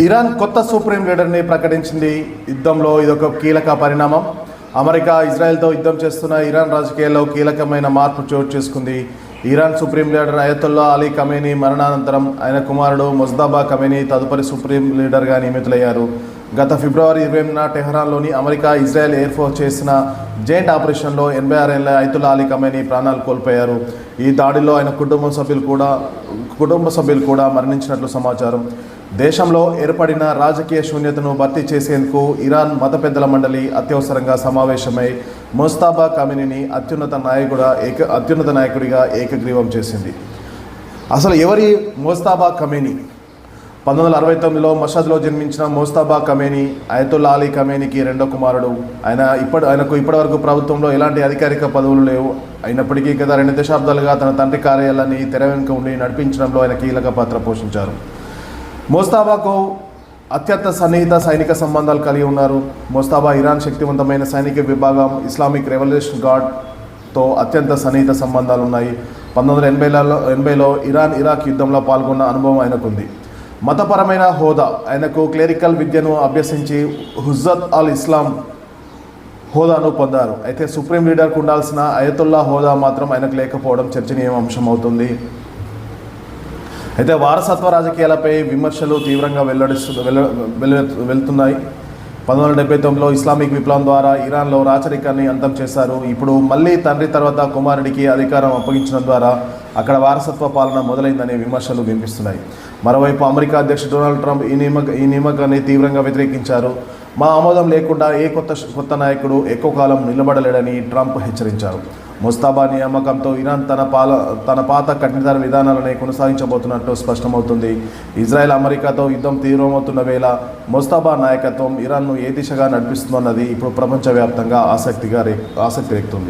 Iran కొత్త supreme లీడర్ని ప్రకటించింది. యుద్ధంలో ఇదొక కీలక పరిణామం. అమెరికా ఇజ్రాయెల్తో యుద్ధం చేస్తున్న ఇరాన్ రాజకీయాల్లో కీలకమైన మార్పు చోటు చేసుకుంది. Iran supreme leader Ayatollah Ali Khamenei మరణానంతరం ఆయన కుమారుడు మొజ్తబా ఖమేనీ తదుపరి సుప్రీం లీడర్గా నియమితులయ్యారు. గత ఫిబ్రవరి 20న టెహరాన్లోని అమెరికా ఇజ్రాయెల్ ఎయిర్ ఫోర్స్ చేసిన జాయింట్ ఆపరేషన్లో 86 ఏళ్ల అయతొల్లా అలీ ఖమేనీ ప్రాణాలు కోల్పోయారు. ఈ దాడిలో ఆయన కుటుంబ సభ్యులు కూడా మరణించినట్లు సమాచారం. దేశంలో ఏర్పడిన రాజకీయ శూన్యతను భర్తీ చేసేందుకు ఇరాన్ మత పెద్దల మండలి అత్యవసరంగా సమావేశమై మొజ్తబా ఖమేనీని అత్యున్నత నాయకుడిగా ఏకగ్రీవం చేసింది. అసలు ఎవరి మొజ్తబా ఖమేనీ? 1969లో మషద్లో జన్మించిన మొజ్తబా ఖమేనీ అయతొల్లా అలీ ఖమేనీకి రెండో కుమారుడు. ఆయనకు ఇప్పటివరకు ప్రభుత్వంలో ఎలాంటి అధికారిక పదవులు లేవు. అయినప్పటికీ గత 2 దశాబ్దాలుగా తన తండ్రి కార్యాలయాన్ని తెర వెనుక ఉండి నడిపించడంలో ఆయన కీలక పాత్ర పోషించారు. మొజ్తబాకు అత్యంత సన్నిహిత సైనిక సంబంధాలు కలిగి ఉన్నారు. మొజ్తబా ఇరాన్ శక్తివంతమైన సైనిక విభాగం ఇస్లామిక్ రెవల్యూషన్ గార్డ్తో అత్యంత సన్నిహిత సంబంధాలు ఉన్నాయి. 1980లో ఇరాన్ ఇరాక్ యుద్ధంలో పాల్గొన్న అనుభవం ఆయనకుంది. మతపరమైన హోదా: ఆయనకు క్లెరికల్ విద్యను అభ్యసించి హుజ్జత్ అల్ ఇస్లాం హోదాను పొందారు. అయితే సుప్రీం లీడర్కు ఉండాల్సిన అయతొల్లా హోదా మాత్రం ఆయనకు లేకపోవడం చర్చనీయాంశం అవుతుంది. అయితే వారసత్వ రాజకీయాలపై విమర్శలు తీవ్రంగా వెళ్తున్నాయి. 1979లో ఇస్లామిక్ విప్లవం ద్వారా ఇరాన్లో రాచరికాన్ని అంతం చేశారు. ఇప్పుడు మళ్ళీ తండ్రి తర్వాత కుమారుడికి అధికారం అప్పగించడం ద్వారా అక్కడ వారసత్వ పాలన మొదలైందనే విమర్శలు వినిపిస్తున్నాయి. మరోవైపు అమెరికా అధ్యక్షుడు డొనాల్డ్ ట్రంప్ ఈ నియామకాన్ని తీవ్రంగా వ్యతిరేకించారు. మా ఆమోదం లేకుండా ఏ కొత్త నాయకుడు ఎక్కువ కాలం నిలబడలేడని ట్రంప్ హెచ్చరించారు. మొజ్తబా నియామకంతో ఇరాన్ తన పాత కఠినతర విధానాలనే కొనసాగించబోతున్నట్టు స్పష్టమవుతుంది. ఇజ్రాయెల్ అమెరికాతో యుద్ధం తీవ్రమవుతున్న వేళ మొజ్తబా నాయకత్వం ఇరాన్ను ఏ దిశగా నడిపిస్తుందన్నది ఇప్పుడు ప్రపంచవ్యాప్తంగా ఆసక్తి రేపుతుంది.